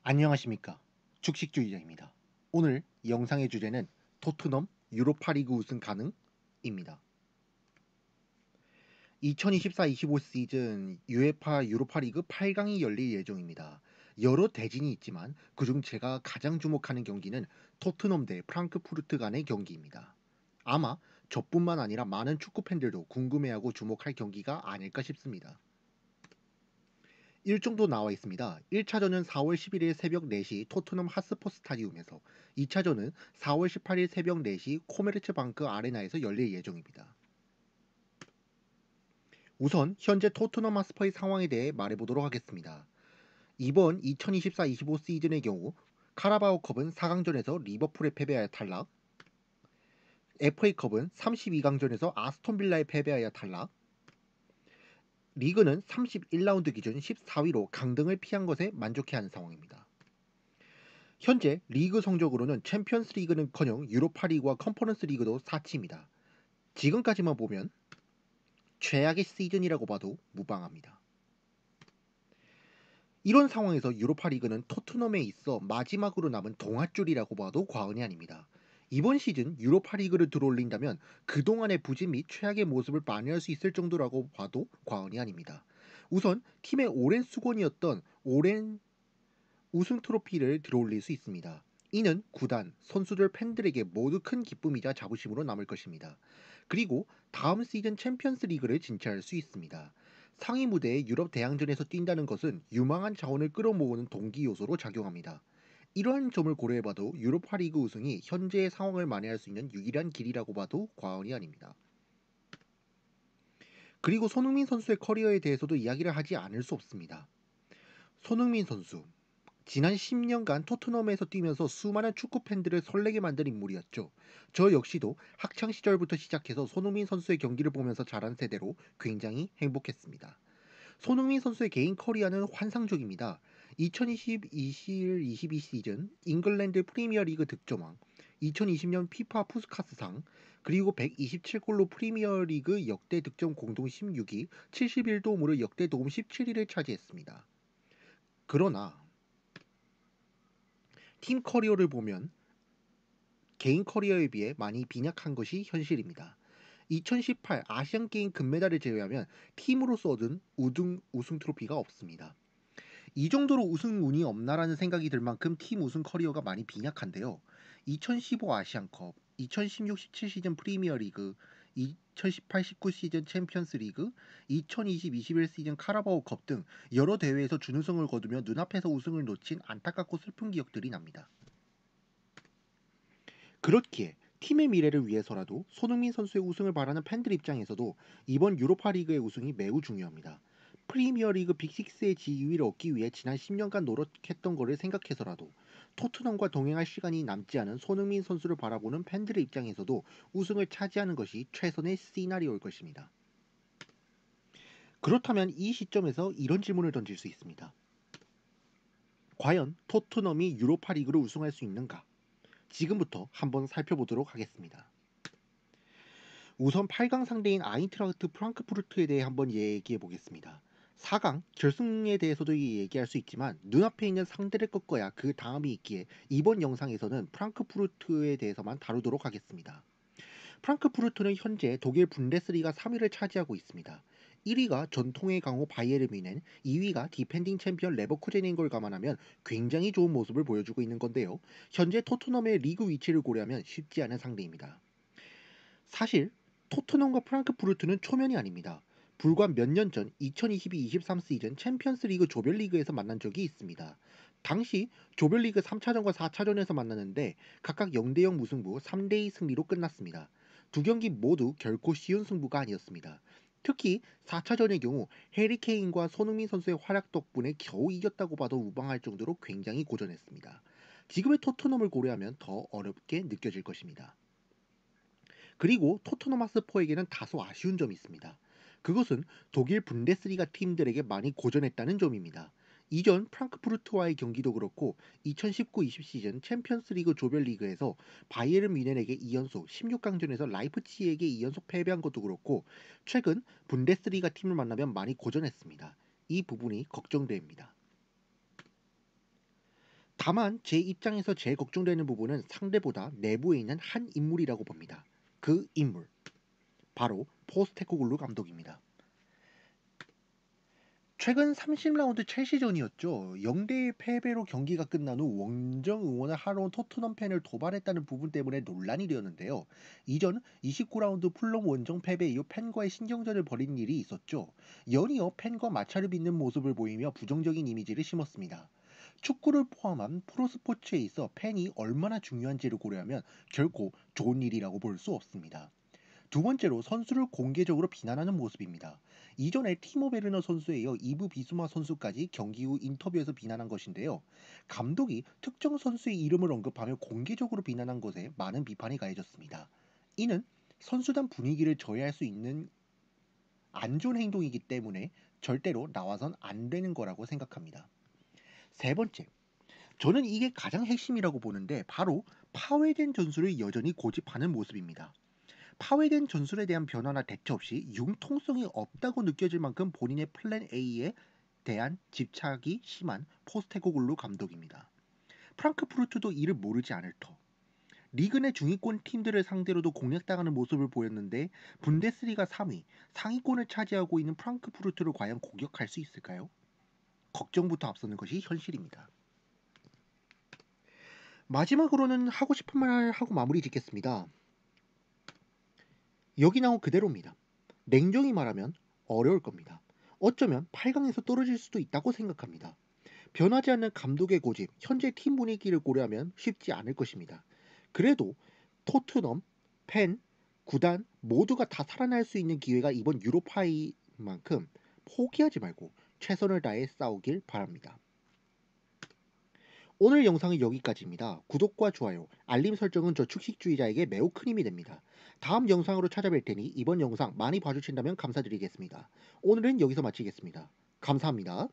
안녕하십니까. 축식주의자입니다. 오늘 영상의 주제는 토트넘 유로파리그 우승 가능입니다. 2024-25 시즌 UEFA 유로파리그 8강이 열릴 예정입니다. 여러 대진이 있지만 그중 제가 가장 주목하는 경기는 토트넘 대 프랑크푸르트 간의 경기입니다. 아마 저뿐만 아니라 많은 축구 팬들도 궁금해하고 주목할 경기가 아닐까 싶습니다. 일정도 나와 있습니다. 1차전은 4월 11일 새벽 4시 토트넘 핫스퍼 스타디움에서, 2차전은 4월 18일 새벽 4시 코메르츠방크 아레나에서 열릴 예정입니다. 우선 현재 토트넘 핫스퍼의 상황에 대해 말해보도록 하겠습니다. 이번 2024-25 시즌의 경우 카라바오컵은 4강전에서 리버풀에 패배하여 탈락, FA컵은 32강전에서 아스톤빌라에 패배하여 탈락, 리그는 31라운드 기준 14위로 강등을 피한 것에 만족해하는 상황입니다. 현재 리그 성적으로는 챔피언스 리그는커녕 유로파 리그와 컨퍼런스 리그도 4치입니다. 지금까지만 보면 최악의 시즌이라고 봐도 무방합니다. 이런 상황에서 유로파 리그는 토트넘에 있어 마지막으로 남은 동아줄이라고 봐도 과언이 아닙니다. 이번 시즌 유로파 리그를 들어올린다면 그동안의 부진 및 최악의 모습을 만회할 수 있을 정도라고 봐도 과언이 아닙니다. 우선 팀의 오랜 수건이었던 오랜 우승 트로피를 들어올릴 수 있습니다. 이는 구단, 선수들, 팬들에게 모두 큰 기쁨이자 자부심으로 남을 것입니다. 그리고 다음 시즌 챔피언스 리그를 진출할 수 있습니다. 상위 무대의 유럽 대항전에서 뛴다는 것은 유망한 자원을 끌어모으는 동기 요소로 작용합니다. 이러한 점을 고려해봐도 유로파 리그 우승이 현재의 상황을 만회할 수 있는 유일한 길이라고 봐도 과언이 아닙니다. 그리고 손흥민 선수의 커리어에 대해서도 이야기를 하지 않을 수 없습니다. 손흥민 선수, 지난 10년간 토트넘에서 뛰면서 수많은 축구 팬들을 설레게 만든 인물이었죠. 저 역시도 학창 시절부터 시작해서 손흥민 선수의 경기를 보면서 자란 세대로 굉장히 행복했습니다. 손흥민 선수의 개인 커리어는 환상적입니다. 2020-21 시즌 잉글랜드 프리미어리그 득점왕, 2020년 피파 푸스카스상, 그리고 127골로 프리미어리그 역대 득점 공동 16위, 71도움으로 역대 도움 17위를 차지했습니다. 그러나 팀 커리어를 보면 개인 커리어에 비해 많이 빈약한 것이 현실입니다. 2018 아시안게임 금메달을 제외하면 팀으로서 얻은 우승 트로피가 없습니다. 이 정도로 우승 운이 없나라는 생각이 들 만큼 팀 우승 커리어가 많이 빈약한데요. 2015 아시안컵, 2016-17 시즌 프리미어리그, 2018-19 시즌 챔피언스리그, 2020-21 시즌 카라바오컵 등 여러 대회에서 준우승을 거두며 눈앞에서 우승을 놓친 안타깝고 슬픈 기억들이 납니다. 그렇기에 팀의 미래를 위해서라도 손흥민 선수의 우승을 바라는 팬들 입장에서도 이번 유로파 리그의 우승이 매우 중요합니다. 프리미어리그 빅6의 지위를 얻기 위해 지난 10년간 노력했던 것을 생각해서라도 토트넘과 동행할 시간이 남지 않은 손흥민 선수를 바라보는 팬들의 입장에서도 우승을 차지하는 것이 최선의 시나리오일 것입니다. 그렇다면 이 시점에서 이런 질문을 던질 수 있습니다. 과연 토트넘이 유로파 리그를 우승할 수 있는가? 지금부터 한번 살펴보도록 하겠습니다. 우선 8강 상대인 아인트라흐트 프랑크푸르트에 대해 한번 얘기해 보겠습니다. 4강 결승에 대해서도 얘기할 수 있지만 눈앞에 있는 상대를 꺾어야 그 다음이 있기에 이번 영상에서는 프랑크푸르트에 대해서만 다루도록 하겠습니다. 프랑크푸르트는 현재 독일 분데스리가 3위를 차지하고 있습니다. 1위가 전통의 강호 바이에른 뮌헨, 2위가 디펜딩 챔피언 레버쿠젠인 걸 감안하면 굉장히 좋은 모습을 보여주고 있는 건데요. 현재 토트넘의 리그 위치를 고려하면 쉽지 않은 상대입니다. 사실 토트넘과 프랑크푸르트는 초면이 아닙니다. 불과 몇 년 전 2022-23 시즌 챔피언스 리그 조별리그에서 만난 적이 있습니다. 당시 조별리그 3차전과 4차전에서 만났는데 각각 0대0 무승부 3대2 승리로 끝났습니다. 두 경기 모두 결코 쉬운 승부가 아니었습니다. 특히 4차전의 경우 해리 케인과 손흥민 선수의 활약 덕분에 겨우 이겼다고 봐도 무방할 정도로 굉장히 고전했습니다. 지금의 토트넘을 고려하면 더 어렵게 느껴질 것입니다. 그리고 토트넘 하스퍼에게는 다소 아쉬운 점이 있습니다. 그것은 독일 분데스리가 팀들에게 많이 고전했다는 점입니다. 이전 프랑크푸르트와의 경기도 그렇고 2019-20 시즌 챔피언스리그 조별리그에서 바이에른 뮌헨에게 2연속, 16강전에서 라이프치히에게 2연속 패배한 것도 그렇고 최근 분데스리가 팀을 만나면 많이 고전했습니다. 이 부분이 걱정됩니다. 다만 제 입장에서 제일 걱정되는 부분은 상대보다 내부에 있는 한 인물이라고 봅니다. 그 인물 바로 포스테코글루 감독입니다. 최근 30라운드 첼시전이었죠. 0대1 패배로 경기가 끝난 후 원정 응원을 하러 온 토트넘 팬을 도발했다는 부분 때문에 논란이 되었는데요. 이전 29라운드 풀럼 원정 패배 이후 팬과의 신경전을 벌인 일이 있었죠. 연이어 팬과 마찰을 빚는 모습을 보이며 부정적인 이미지를 심었습니다. 축구를 포함한 프로스포츠에 있어 팬이 얼마나 중요한지를 고려하면 결코 좋은 일이라고 볼 수 없습니다. 두 번째로 선수를 공개적으로 비난하는 모습입니다. 이전에 티모 베르너 선수에 이어 이브 비수마 선수까지 경기 후 인터뷰에서 비난한 것인데요. 감독이 특정 선수의 이름을 언급하며 공개적으로 비난한 것에 많은 비판이 가해졌습니다. 이는 선수단 분위기를 저해할 수 있는 안 좋은 행동이기 때문에 절대로 나와선 안 되는 거라고 생각합니다. 세 번째, 저는 이게 가장 핵심이라고 보는데 바로 파괴된 전술을 여전히 고집하는 모습입니다. 파괴된 전술에 대한 변화나 대처 없이 융통성이 없다고 느껴질 만큼 본인의 플랜 A에 대한 집착이 심한 포스테코글루 감독입니다. 프랑크푸르트도 이를 모르지 않을 터. 리그 내 중위권 팀들을 상대로도 공략당하는 모습을 보였는데 분데스리가 3위, 상위권을 차지하고 있는 프랑크푸르트를 과연 공격할 수 있을까요? 걱정부터 앞서는 것이 현실입니다. 마지막으로는 하고 싶은 말 하고 마무리 짓겠습니다. 여기 나온 그대로입니다. 냉정히 말하면 어려울 겁니다. 어쩌면 8강에서 떨어질 수도 있다고 생각합니다. 변하지 않는 감독의 고집, 현재 팀 분위기를 고려하면 쉽지 않을 것입니다. 그래도 토트넘, 팬, 구단 모두가 다 살아날 수 있는 기회가 이번 유로파인 만큼 포기하지 말고 최선을 다해 싸우길 바랍니다. 오늘 영상은 여기까지입니다. 구독과 좋아요, 알림 설정은 저 축식주의자에게 매우 큰 힘이 됩니다. 다음 영상으로 찾아뵐 테니 이번 영상 많이 봐주신다면 감사드리겠습니다. 오늘은 여기서 마치겠습니다. 감사합니다.